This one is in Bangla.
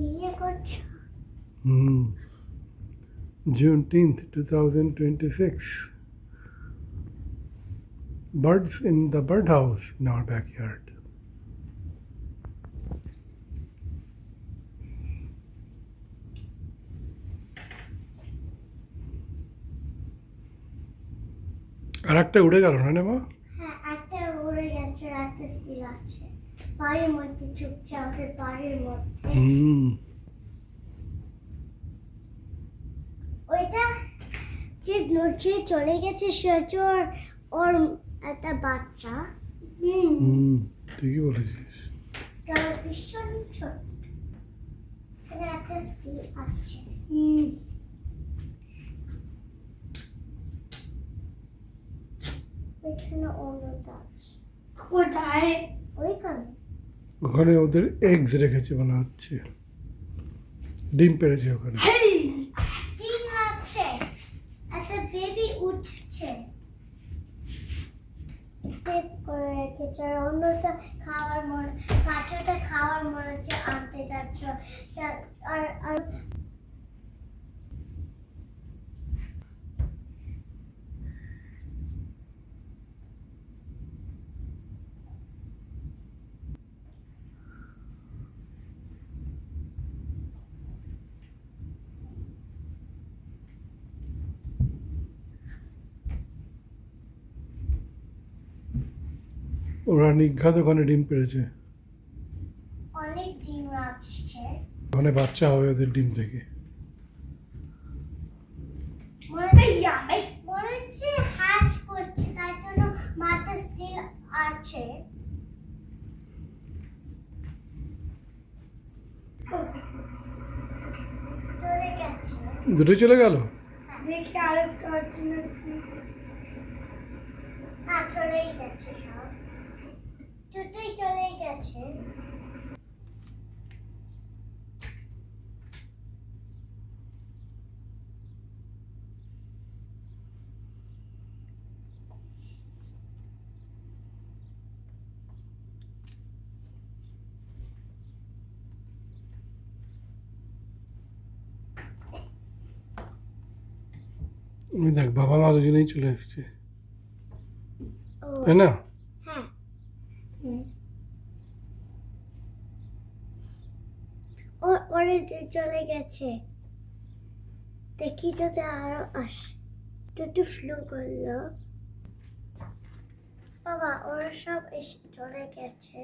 বিয়ে করছো? June 10th, 2026. Birds in the birdhouse in our backyard. আর একটা উড়ে গেল না মা? হ্যাঁ, একটা উড়ে গেছে, একটা স্থির আছে বাড়ির মধ্যে, চুপচাপ আমাদের বাড়ির মধ্যে। ওইটা যে নড়ছে চলে গেছে, সেটা ওর একটা বাচ্চা। ঠিকই বলেছিস। তার ভীষণ ছোট, এখানে একটা স্থির আছে। ওইখানে অন্য গাছ। কোথায়? ওইখানে। ওখানে ওদের এগস রেখেছে মনে হচ্ছে, ডিম পেড়েছে ওখানে। ডিম আছে, একটা বেবি উঠছে। সেভ করে রেখেছে, আর অন্যটা খাওয়ার মনে, কাঁচাটা খাওয়ার মনে হচ্ছে আনতে যাচ্ছ। আর আর ওরা নিঘাত ওখানে ডিম পেড়েছে, অনেক ডিম আসছে। ওখানে বাচ্চা হবে ওদের ডিম থেকে। মনে হচ্ছে হ্যাচ করছে, তার জন্য মাথা স্টিল আছে। চলে গেছে। দুটোই চলে গেল। দেখি আরেকটা আছে নাকি। হ্যাঁ, চলেই গেছে সব, দুটোই চলেই গেছে। ওই দেখ, বাবা মা দুজনেই চলে এসছে, ও, তাই না? হ্যাঁ। ওরা চলে গেছে, দেখি যদি আরো আসে। দুটো ফ্লু করলো। বাবা, ওরা সব এসে চলে গেছে।